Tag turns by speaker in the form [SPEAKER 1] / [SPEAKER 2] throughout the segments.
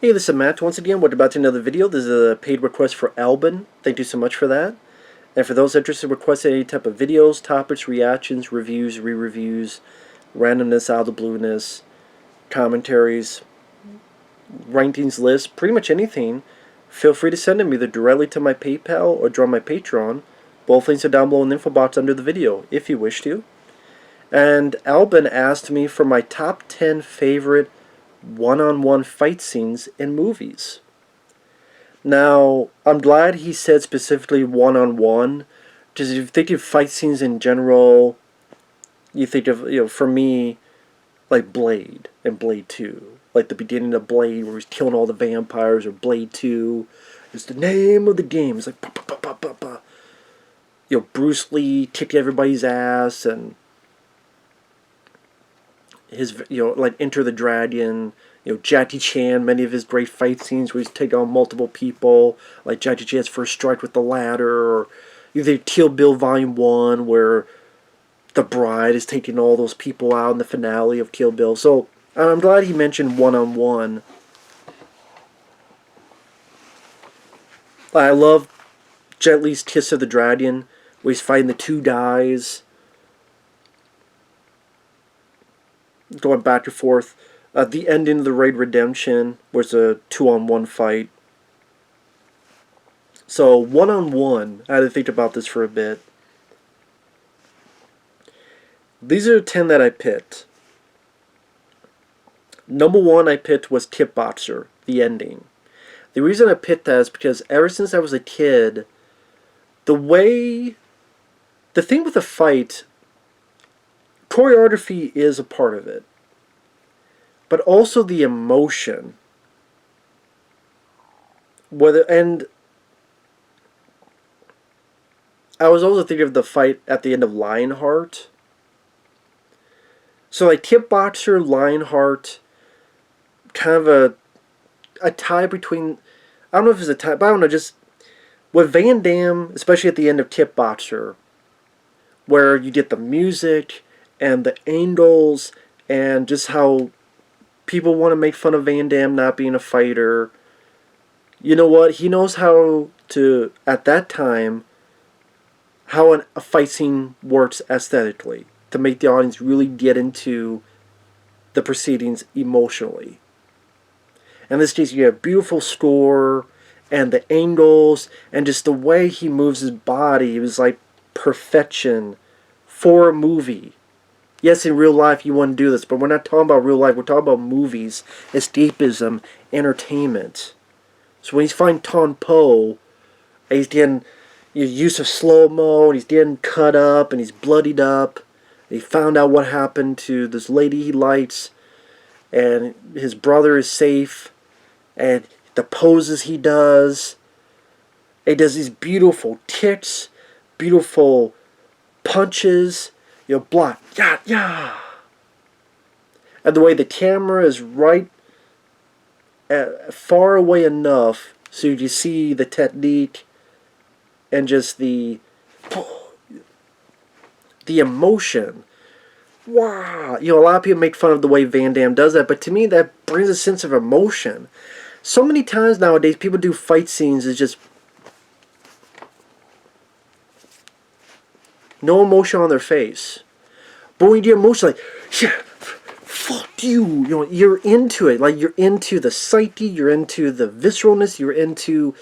[SPEAKER 1] Hey, this is Matt once again. Welcome back to another video. This is a paid request for Alban. Thank you so much for that. And for those interested in requesting any type of videos, topics, reactions, reviews, re-reviews, randomness, out of the blueness, commentaries, rankings lists, pretty much anything, feel free to send them either directly to my PayPal or join my Patreon. Both links are down below in the info box under the video, if you wish to. And Alban asked me for my top 10 favorite one-on-one fight scenes in movies. Now, I'm glad he said specifically one-on-one, because if you think of fight scenes in general, you think of, for me, like Blade and Blade 2. Like the beginning of Blade where he's killing all the vampires, or Blade 2 is the name of the game. It's like, bah, bah, bah, bah, bah. Bruce Lee kicked everybody's ass, and his, like Enter the Dragon, Jackie Chan, many of his great fight scenes where he's taking on multiple people, like Jackie Chan's first strike with the ladder, or either Kill Bill Volume 1, where the bride is taking all those people out in the finale of Kill Bill. So, I'm glad he mentioned one-on-one. I love Jet Li's Kiss of the Dragon, where he's fighting the two guys, going back and forth. The ending of the Raid Redemption was a 2-on-1 fight. So, one-on-one, I had to think about this for a bit. These are the 10 that I picked. Number 1 I picked was Kickboxer, the ending. The reason I picked that is because ever since I was a kid, the thing with the fight, choreography is a part of it, but also the emotion. And I was also thinking of the fight at the end of Lionheart. So like Kickboxer, Lionheart, kind of a tie between, I don't know if it's a tie, but I don't know, just with Van Damme, especially at the end of Kickboxer, where you get the music and the angles and just how people want to make fun of Van Damme not being a fighter. You know what? He knows how to, at that time, how a fight scene works aesthetically, to make the audience really get into the proceedings emotionally. In this case, you have a beautiful score, and the angles, and just the way he moves his body. It was like perfection for a movie. Yes, in real life you wouldn't do this, but we're not talking about real life. We're talking about movies, escapism, entertainment. So when he's fighting Ton Po, and he's getting use of slow-mo, and he's getting cut up, and he's bloodied up, and he found out what happened to this lady he likes, and his brother is safe, and the poses he does these beautiful kicks, beautiful punches, block, yeah, yeah. And the way the camera is right far away enough so you see the technique and just the emotion. Wow. A lot of people make fun of the way Van Damme does that, but to me that brings a sense of emotion. So many times nowadays people do fight scenes is just no emotion on their face. But when you get emotion, like, yeah, fuck you. You're into it. Like, you're into the psyche, you're into the visceralness, you're into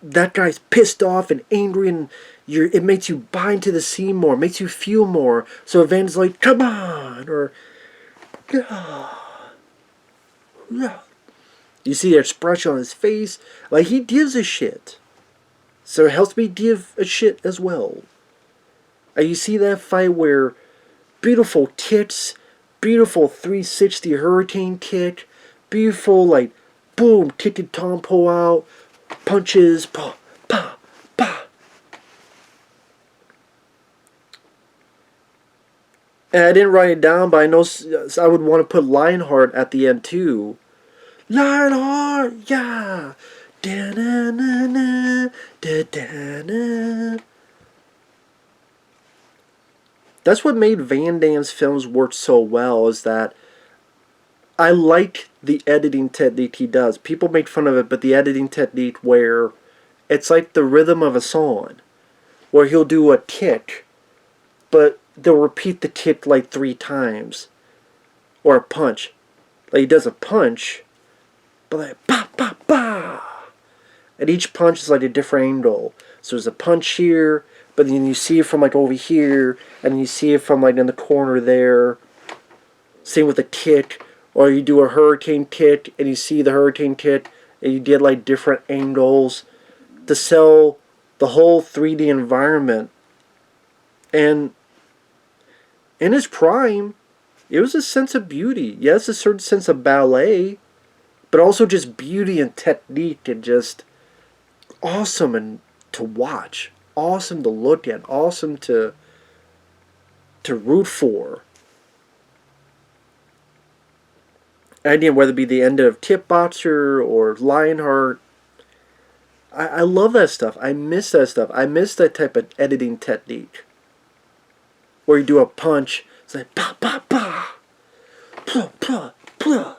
[SPEAKER 1] that guy's pissed off and angry, and it makes you buy into the scene more, makes you feel more. So Evan's like, come on, or yeah, yeah. You see the expression on his face, like he gives a shit. So it helps me give a shit as well. And you see that fight where beautiful kicks, beautiful 360 hurricane kick, beautiful, like, boom, kicking Ton Po out, punches, pa, pa, pa. And I didn't write it down, but I know I would want to put Lionheart at the end too. Lionheart, yeah. Da-na-na-na, da-da-na. That's what made Van Damme's films work so well, is that I like the editing technique he does. People make fun of it, but the editing technique where it's like the rhythm of a song, where he'll do a kick, but they'll repeat the kick like 3 times, or a punch. Like he does a punch, but like ba ba ba, and each punch is like a different angle. So there's a punch here, but then you see it from like over here, and then you see it from like in the corner there. Same with a kick, or you do a hurricane kick, and you see the hurricane kick, and you get like different angles to sell the whole 3D environment. And in his prime, it was a sense of beauty. Yes, a certain sense of ballet, but also just beauty and technique, and just awesome and to watch, awesome to look at, awesome to root for. And again, whether it be the end of Kickboxer or Lionheart, I love that stuff. I miss that stuff. I miss that type of editing technique. Where you do a punch, it's like pa pa pa, plah plah plah.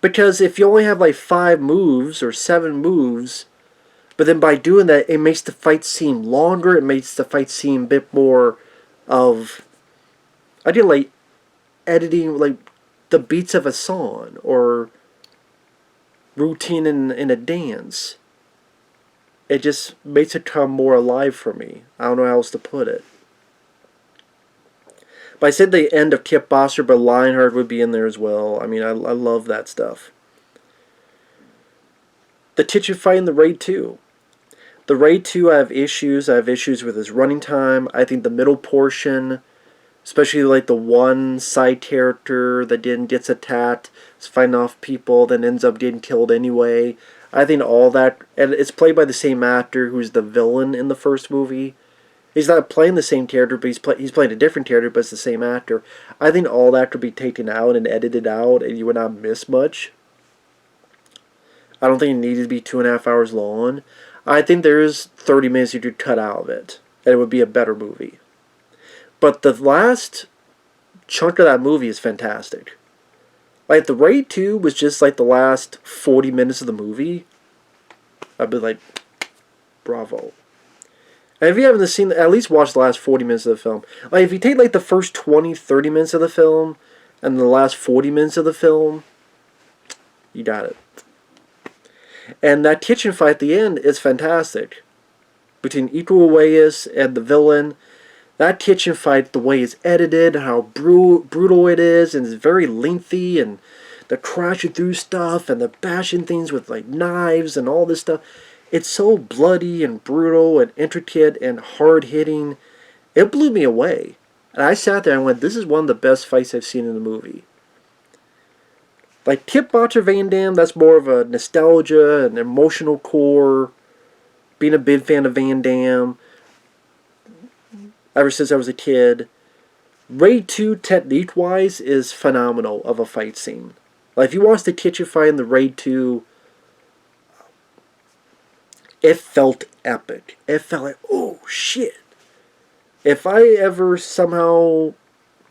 [SPEAKER 1] Because if you only have like 5 moves or 7 moves, but then by doing that, it makes the fight seem longer. It makes the fight seem a bit more of, I did like editing like the beats of a song or routine in a dance. It just makes it come more alive for me. I don't know how else to put it. But I said the end of Kickboxer, but Lionheart would be in there as well. I mean, I love that stuff. The kitchen fight in the Raid 2. The Raid 2, I have issues. I have issues with his running time. I think the middle portion, especially like the one side character that gets attacked, is fighting off people, then ends up getting killed anyway. I think all that, and it's played by the same actor who's the villain in the first movie. He's not playing the same character, but he's playing a different character, but it's the same actor. I think all that could be taken out and edited out, and you would not miss much. I don't think it needed to be 2.5 hours long. I think there is 30 minutes you could cut out of it, and it would be a better movie. But the last chunk of that movie is fantastic. Like, the Raid 2 was just like the last 40 minutes of the movie. I'd be like, bravo. And if you haven't seen, at least watch the last 40 minutes of the film. Like, if you take like the first 20, 30 minutes of the film, and the last 40 minutes of the film, you got it. And that kitchen fight at the end is fantastic. Between Iko Uwais and the villain, that kitchen fight, the way it's edited, how brutal it is, and it's very lengthy, and the crashing through stuff, and the bashing things with like knives and all this stuff. It's so bloody and brutal and intricate and hard-hitting. It blew me away. And I sat there and went, this is one of the best fights I've seen in the movie. Like Kickboxer Van Damme, that's more of a nostalgia and emotional core. Being a big fan of Van Damme ever since I was a kid. Raid 2, technique-wise, is phenomenal of a fight scene. Like, if you watch the kitchen fight in the Raid 2, it felt epic. It felt like, oh, shit. If I ever somehow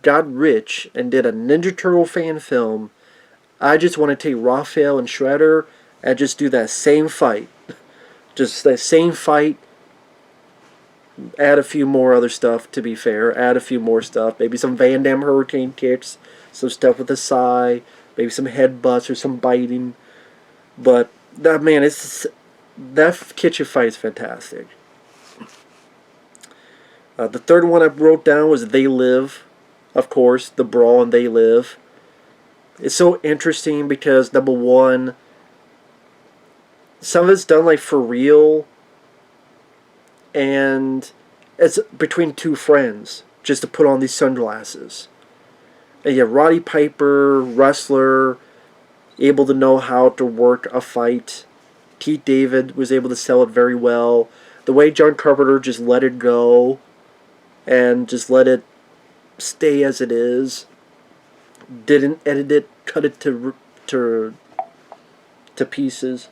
[SPEAKER 1] got rich and did a Ninja Turtle fan film, I just want to take Raphael and Shredder and just do that same fight. Just that same fight. Add a few more other stuff, to be fair. Add a few more stuff. Maybe some Van Damme hurricane kicks. Some stuff with the sai. Maybe some headbutts or some biting. But, that man, that kitchen fight is fantastic. The third one I wrote down was They Live. Of course, the brawl and They Live. It's so interesting because, number one, some of it's done like for real. And it's between 2 friends, just to put on these sunglasses. And you have Roddy Piper, wrestler, able to know how to work a fight. Keith David was able to sell it very well. The way John Carpenter just let it go, and just let it stay as it is. Didn't edit it, cut it to pieces.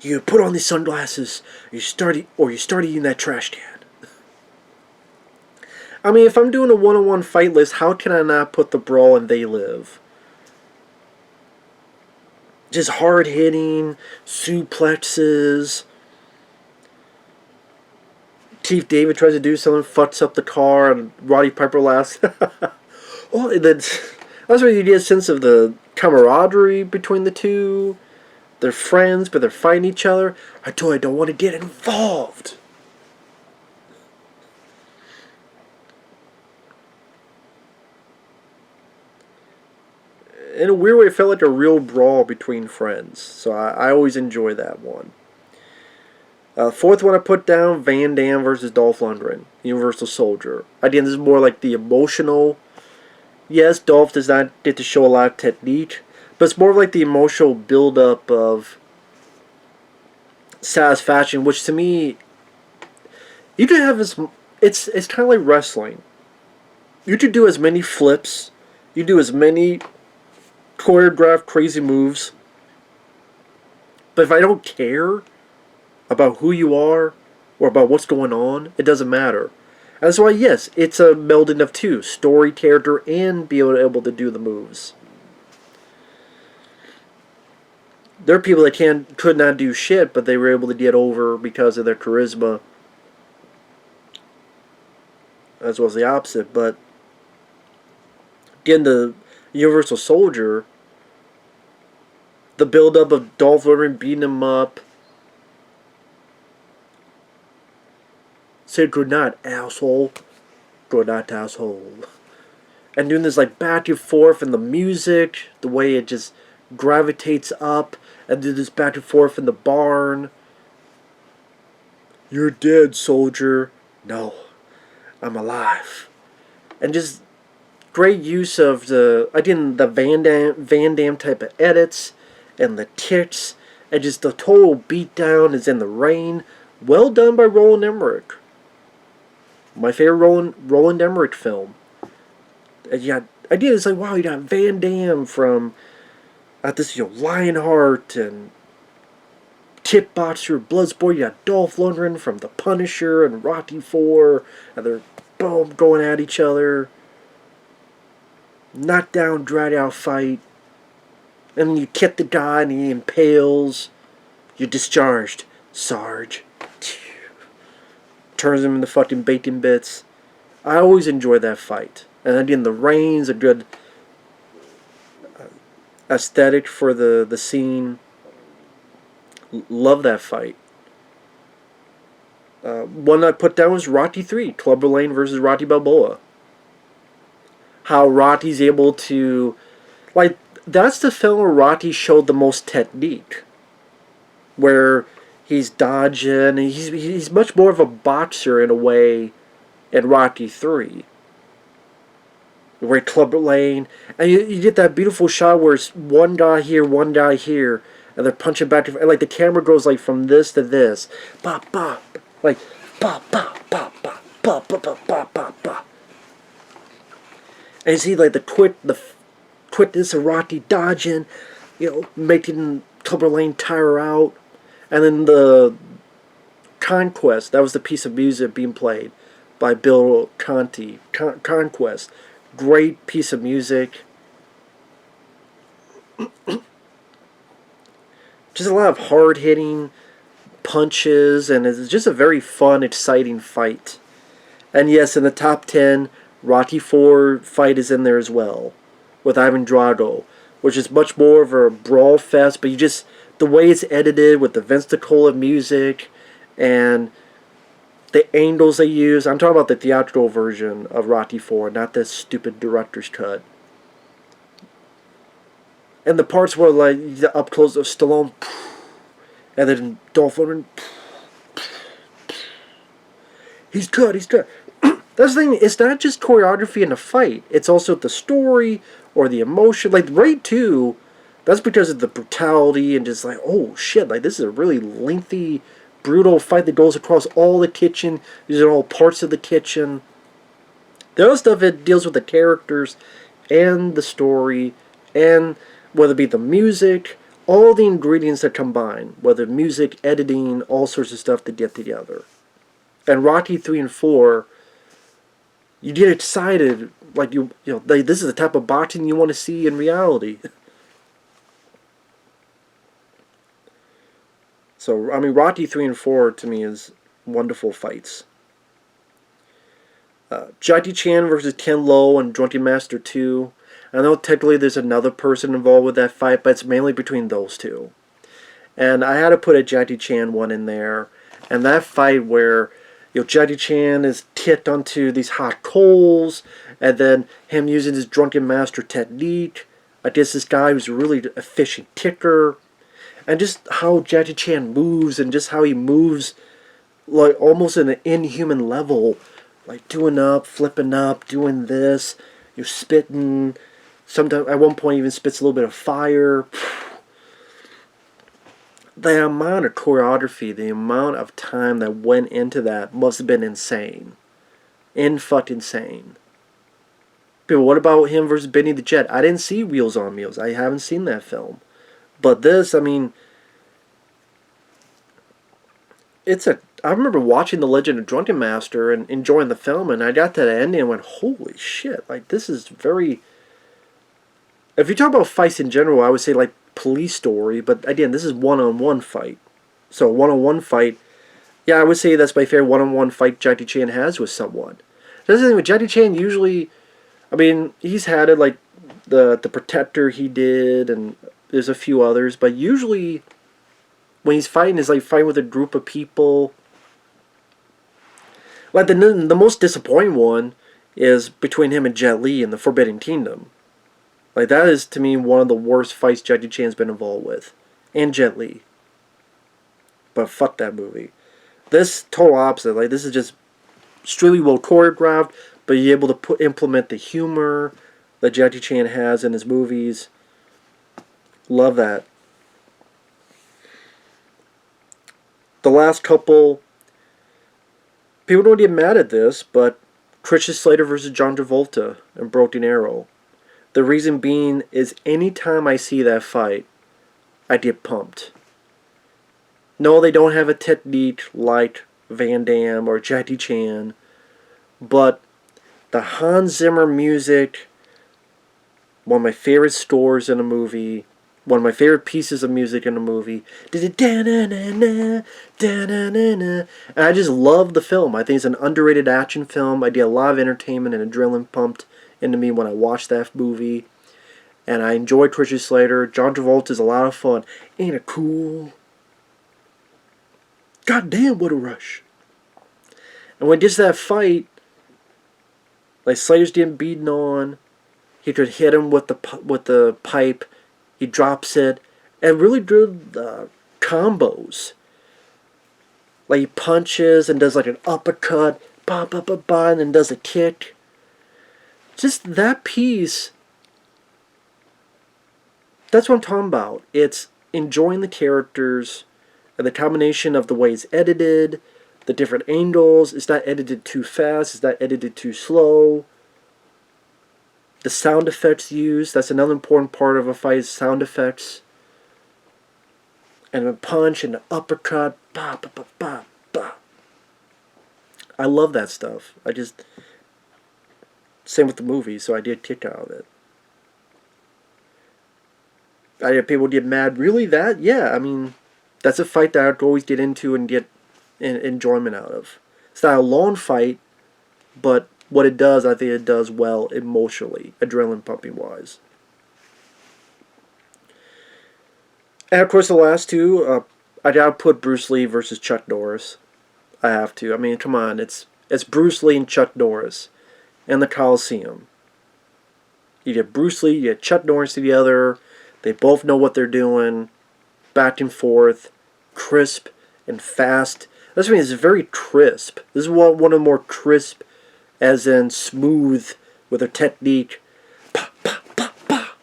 [SPEAKER 1] You put on these sunglasses, you start eating that trash can. I mean, if I'm doing a one-on-one fight list, how can I not put the Brawl and They Live? Just hard hitting, suplexes. Chief David tries to do something, fucks up the car, and Roddy Piper laughs. Oh, and then that's where you get a sense of the camaraderie between the two. They're friends, but they're fighting each other. I told you I don't want to get involved. In a weird way, it felt like a real brawl between friends. So I always enjoy that one. Fourth one I put down, Van Damme versus Dolph Lundgren, Universal Soldier. Again, this is more like the emotional. Yes, Dolph does not get to show a lot of technique, but it's more like the emotional build-up of satisfaction, which to me, you could have this. It's kind of like wrestling. You could do as many flips, you do as many choreographed crazy moves, but if I don't care about who you are or about what's going on, it doesn't matter. And that's why, yes, it's a melding of two, story, character, and being able to do the moves. There are people that could not do shit, but they were able to get over because of their charisma, as well as the opposite. But again, the Universal Soldier, the build-up of Dolph Lundgren beating him up, said good night, asshole. Good night, asshole. And doing this like back and forth, and the music, the way it just gravitates up, and do this back and forth in the barn. You're dead, soldier. No, I'm alive. And just great use of the Van Damme type of edits, and the kicks, and just the total beatdown is in the rain. Well done by Roland Emmerich. My favorite Roland Emmerich film. And you got ideas like, wow, you got Van Damme from Lionheart and Kickboxer, Bloodsport. You got Dolph Lundgren from The Punisher and Rocky IV, and they're boom going at each other. Knockdown, drag out fight. And then you kick the guy and he impales. You're discharged, Sarge. Turns him into fucking bacon bits. I always enjoy that fight. And again, the rain's a good aesthetic for the scene. Love that fight. One I put down was Rocky 3, Clubber Lang versus Rocky Balboa. How Rocky's able to... Like, that's the film where Rocky showed the most technique. Where he's dodging, and he's much more of a boxer in a way in Rocky 3. Where Clubber Lang, and you get that beautiful shot where it's one guy here, and they're punching back and like the camera goes like from this to this. Bop, bop. Like, bop, bop, bop, bop, bop, bop, bop, bop, bop, bop. And you see like the quickness of Rocky dodging, making Clubber Lang tire out. And then the Conquest, that was the piece of music being played by Bill Conti. Conquest. Great piece of music. Just a lot of hard-hitting punches, and it's just a very fun, exciting fight. And yes, in the top 10, Rocky IV fight is in there as well, with Ivan Drago, which is much more of a brawl fest, but the way it's edited with the Vince DiCola music and the angles they use. I'm talking about the theatrical version of Rocky IV, not this stupid director's cut. And the parts where like the up close of Stallone, and then Dolph Lundgren, he's good. That's the thing. It's not just choreography in the fight. It's also the story or the emotion. Like Raid 2. That's because of the brutality and just like, oh shit, like this is a really lengthy, brutal fight that goes across all the kitchen. These are all parts of the kitchen. The other stuff, it deals with the characters and the story, and whether it be the music, all the ingredients that combine, whether music, editing, all sorts of stuff that get together. And Rocky 3 and 4 You get excited, like this is the type of boxing you want to see in reality. So I mean, Rocky 3 and 4 to me is wonderful fights. Jackie Chan versus Ken Lo and Drunken Master 2. I know technically there's another person involved with that fight, but it's mainly between those two. And I had to put a Jackie Chan one in there. And that fight where Jackie Chan is tipped onto these hot coals, and then him using his Drunken Master technique against this guy who's a really efficient kicker. And just how Jackie Chan moves, and just how he moves like almost at an inhuman level. Like doing up, flipping up, doing this. You're spitting. Sometimes at one point even spits a little bit of fire. The amount of choreography, the amount of time that went into that must have been insane. Fucking insane. People, what about him versus Benny the Jet? I didn't see Wheels on Meals. I haven't seen that film. But this, I mean, I remember watching The Legend of Drunken Master and enjoying the film, and I got to the ending and went, holy shit, like this is very... If you talk about fights in general, I would say like Police Story, but again, this is one-on-one fight. So a one-on-one fight, yeah, I would say that's my favorite one-on-one fight Jackie Chan has with someone. That's the thing with Jackie Chan, usually, I mean, he's had it like the Protector he did, and there's a few others, but usually when he's fighting, it's like fighting with a group of people. Like the most disappointing one is between him and Jet Li in the Forbidden Kingdom. Like that is to me one of the worst fights Jackie Chan's been involved with, and Jet Li. But fuck that movie. This total opposite. Like this is just extremely well choreographed, but you're able to implement the humor that Jackie Chan has in his movies. Love that. The last couple, people don't get mad at this, but Christian Slater versus John Travolta in Broken Arrow. The reason being is anytime I see that fight, I get pumped. No, they don't have a technique like Van Damme or Jackie Chan, but the Hans Zimmer music, one of my favorite scores in a movie, one of my favorite pieces of music in a movie. And I just love the film. I think it's an underrated action film. I get a lot of entertainment and adrenaline pumped into me when I watch that movie. And I enjoy Christian Slater. John Travolta is a lot of fun. Ain't it cool? God damn, what a rush. And when he gets that fight, like Slater's getting beaten on, he could hit him with the pipe. He drops it, and really good combos. Like he punches and does like an uppercut, and then does a kick. Just that piece. That's what I'm talking about. It's enjoying the characters, and the combination of the way it's edited, the different angles. It's not edited too fast. It's not edited too slow. The sound effects used, that's another important part of a fight, is sound effects. And a punch and an uppercut. Bah, bah, bah, bah, bah. I love that stuff. Same with the movie, so I did kick out of it. I had people get mad. Really, that? Yeah, I mean, that's a fight that I'd always get into and get enjoyment out of. It's not a long fight, but what it does, I think it does well emotionally, adrenaline pumping wise. And of course, the last two, I gotta put Bruce Lee versus Chuck Norris. I have to. I mean, come on, it's Bruce Lee and Chuck Norris in the Coliseum. You get Bruce Lee, you get Chuck Norris together. They both know what they're doing, back and forth, crisp and fast. That's what I mean. It's very crisp. This is one of the more crisp, as in smooth, with a technique. Pa, pa, pa, pa.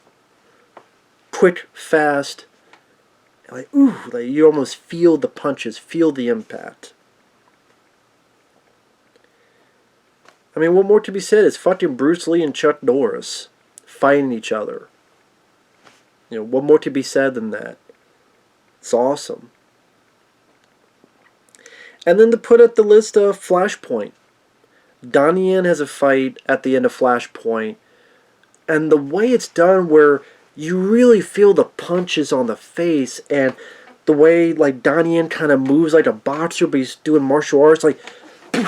[SPEAKER 1] Quick, fast. Like, ooh, like you almost feel the punches, feel the impact. I mean, what more to be said? It's fucking Bruce Lee and Chuck Norris fighting each other. What more to be said than that? It's awesome. And then to put at the list of Flashpoint. Donnie Yen has a fight at the end of Flashpoint, and the way it's done, where you really feel the punches on the face, and the way like Donnie Yen kind of moves like a boxer, but he's doing martial arts, like he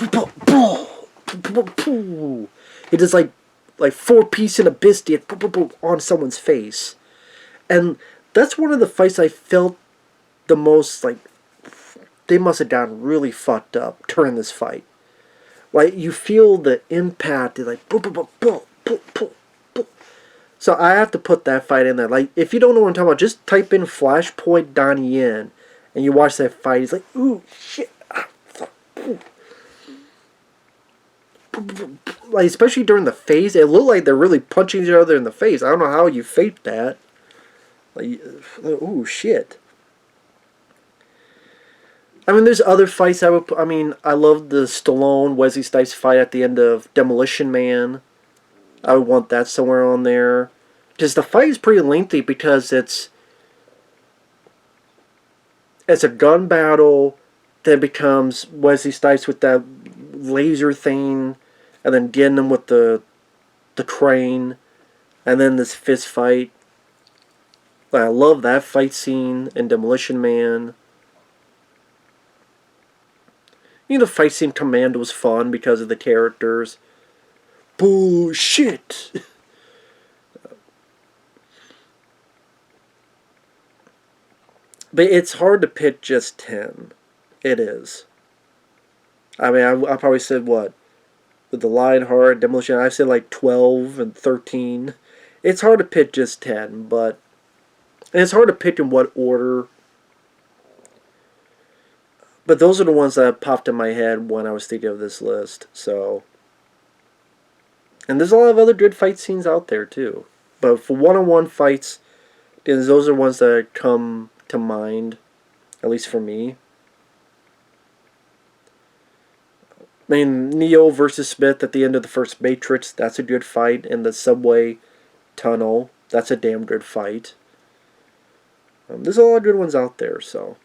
[SPEAKER 1] does like 4-piece in a biscuit on someone's face, and that's one of the fights I felt the most like they must have gotten really fucked up during this fight. Like you feel the impact, like boom, boom, boom, boom, boom, boom, boom. So I have to put that fight in there. Like if you don't know what I'm talking about, just type in Flashpoint Donnie Yen, and you watch that fight. He's like, ooh shit, like especially during the face, it looked like they're really punching each other in the face. I don't know how you faked that. Like, ooh shit. I mean, there's other fights I would. I mean, I love the Stallone Wesley Snipes fight at the end of Demolition Man. I would want that somewhere on there. Because the fight is pretty lengthy because it's a gun battle that becomes Wesley Snipes with that laser thing, and then getting him with the crane, and then this fist fight. I love that fight scene in Demolition Man. You know, the fight scene Commando was fun because of the characters. Bullshit! But it's hard to pick just 10. It is. I mean, I probably said what? With the Lionheart, Demolition, I said like 12 and 13. It's hard to pick just 10, but... And it's hard to pick in what order. But those are the ones that popped in my head when I was thinking of this list. So, and there's a lot of other good fight scenes out there too. But for one-on-one fights, those are ones that come to mind, at least for me. I mean, Neo versus Smith at the end of the first Matrix, that's a good fight. In the subway tunnel, that's a damn good fight. There's a lot of good ones out there, so...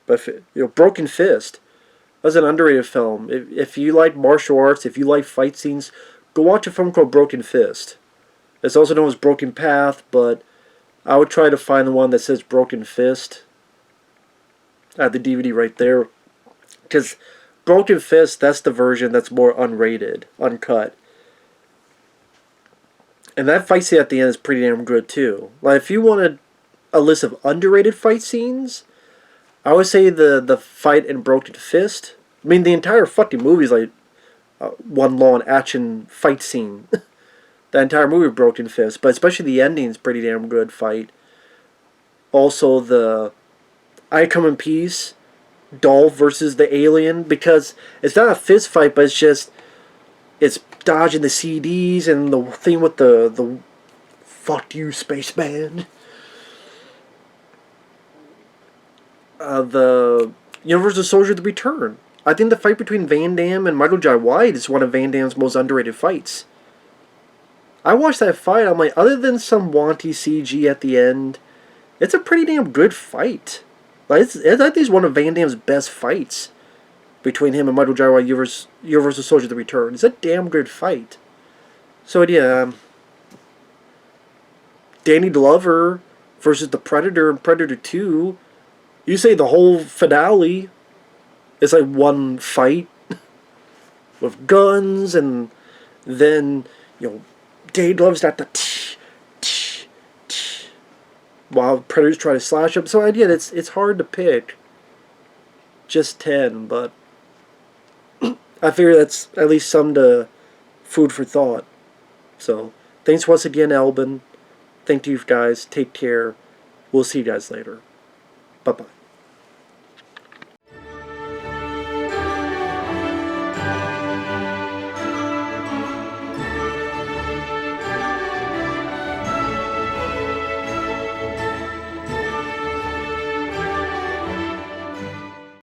[SPEAKER 1] But, Broken Fist, that's an underrated film. If you like martial arts, if you like fight scenes, go watch a film called Broken Fist. It's also known as Broken Path, but I would try to find the one that says Broken Fist. I have the DVD right there. Because Broken Fist, that's the version that's more unrated, uncut. And that fight scene at the end is pretty damn good, too. Like, if you wanted a list of underrated fight scenes... I would say the fight in Broken Fist. I mean, the entire fucking movie is like one long action fight scene. The entire movie of Broken Fist, but especially the ending is pretty damn good fight. Also, the I Come in Peace, Dolph versus the alien, because it's not a fist fight, but it's dodging the CDs and the thing with the fuck you, spaceman. The Universal Soldier: The Return. I think the fight between Van Damme and Michael Jai White is one of Van Damme's most underrated fights. I watched that fight, I'm like, other than some wanty CG at the end, it's a pretty damn good fight. Like, I think it's one of Van Damme's best fights between him and Michael Jai White, Universal Soldier: The Return. It's a damn good fight. So yeah, Danny Glover versus the Predator in Predator 2. You say the whole finale is like one fight with guns, and then, Danny Glover's got the while Predators try to slash him. So again, it's hard to pick just 10, but I figure that's at least some food for thought. So thanks once again, Alban. Thank you guys. Take care. We'll see you guys later. Bye-bye.